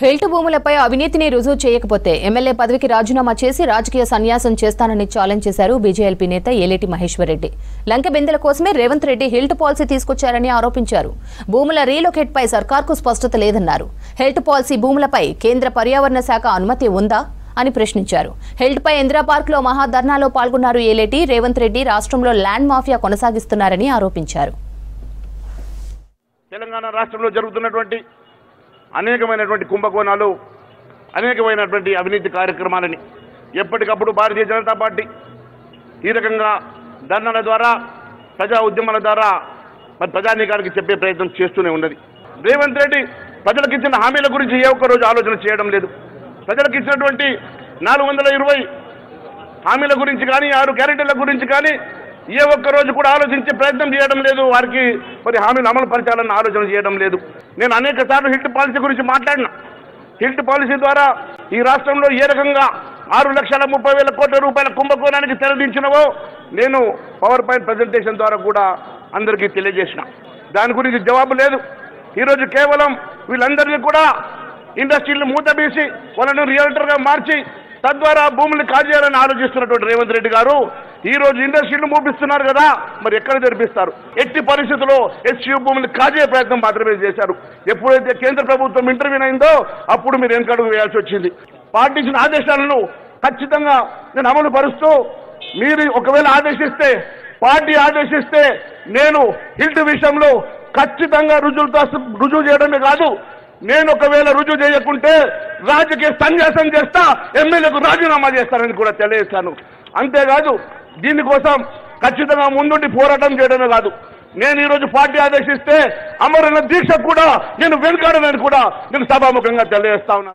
Health భూములపై అవినీతిని రుజువు చేయకపోతే ఎమ్మెల్యే పదవికి రాజీనామా చేసి రాజకీయ సన్యాసం చేస్తానని ఛాలెంజ్ చేశారు బీజేఎల్పీ నేత ఏలేటి మహేశ్వర్ రెడ్డి. లంక బిందెల కోసమే రేవంత్ రెడ్డి హెల్త్ పాలసీ తీసుకొచ్చారని ఆరోపించారు. భూముల రీలొకేట్ పై సర్కార్కు స్పష్టత లేదన్నారు. హెల్త్ పాలసీ భూములపై కేంద్ర పర్యావరణ శాఖ అనుమతి ఉందా అని ప్రశ్నించారు. హెల్త్ పై ఇందిరా పార్క్ లో మహాధర్నాలో పాల్గొన్నారు ఏలేటి. రేవంత్ రెడ్డి రాష్ట్రంలో ల్యాండ్ మాఫియా కొనసాగిస్తున్నారని ఆరోపించారు. తెలంగాణ రాష్ట్రంలో జరుగుతున్నటువంటి అనేకమైనటువంటి కుంభకోణాలు, అనేకమైనటువంటి అవినీతి కార్యక్రమాలని ఎప్పటికప్పుడు భారతీయ జనతా పార్టీ ఈ రకంగా ధర్నాల ద్వారా, ప్రజా ఉద్యమాల ద్వారా మరి ప్రజానీకానికి చెప్పే ప్రయత్నం చేస్తూనే ఉన్నది. రేవంత్ రెడ్డి ప్రజలకు ఇచ్చిన హామీల గురించి ఏ ఒక్క రోజు ఆలోచన చేయడం లేదు. ప్రజలకు ఇచ్చినటువంటి 420 హామీల గురించి కానీ, 6 గ్యారెంటీల గురించి కానీ ఏ ఒక్క రోజు కూడా ఆలోచించే ప్రయత్నం చేయడం లేదు. వారికి మరి హామీలు అమలు పరచాలన్న ఆలోచన చేయడం లేదు. నేను అనేక సార్లు హిల్ట్ పాలసీ గురించి మాట్లాడినా. హిల్ట్ పాలసీ ద్వారా ఈ రాష్ట్రంలో ఏ రకంగా 6,30,000 కోట్ల రూపాయల కుంభకోణానికి తెరదించినవో నేను పవర్ పాయింట్ ప్రజెంటేషన్ ద్వారా కూడా అందరికీ తెలియజేసిన. దాని గురించి జవాబు లేదు. ఈరోజు కేవలం వీళ్ళందరినీ కూడా ఇండస్ట్రీలు మూతబీసి వాళ్ళను రియల్టర్గా మార్చి తద్వారా భూములు కాజేయాలని ఆలోచిస్తున్నటువంటి రేవంత్ రెడ్డి గారు ఈ రోజు ఇండస్ట్రీలు మూపిస్తున్నారు కదా, మరి ఎక్కడ జరిపిస్తారు? ఎట్టి పరిస్థితుల్లో ఎస్యూ భూములు కాజే ప్రయత్నం మాత్రమే చేశారు. ఎప్పుడైతే కేంద్ర ప్రభుత్వం ఇంటర్వ్యూ అయిందో అప్పుడు మీరు వెనకడుగు వేయాల్సి వచ్చింది. పార్టీ ఇచ్చిన ఆదేశాలను ఖచ్చితంగా నేను అమలు పరుస్తూ, మీరు ఒకవేళ ఆదేశిస్తే, పార్టీ ఆదేశిస్తే నేను హిల్ట్ విషయంలో ఖచ్చితంగా రుజువు చేయడమే కాదు, నేను ఒకవేళ రుజువు చేయకుంటే రాజకీయ సన్యాసం చేస్తా, ఎమ్మెల్యేకు రాజీనామా చేస్తానని కూడా తెలియజేస్తాను. అంతేకాదు దీనికోసం ఖచ్చితంగా ముందుండి పోరాటం చేయడమే కాదు, నేను ఈరోజు పార్టీ ఆదేశిస్తే అమరణ దీక్ష కూడా నేను వెనుకాడనని కూడా నేను సభాముఖంగా తెలియజేస్తా ఉన్నా.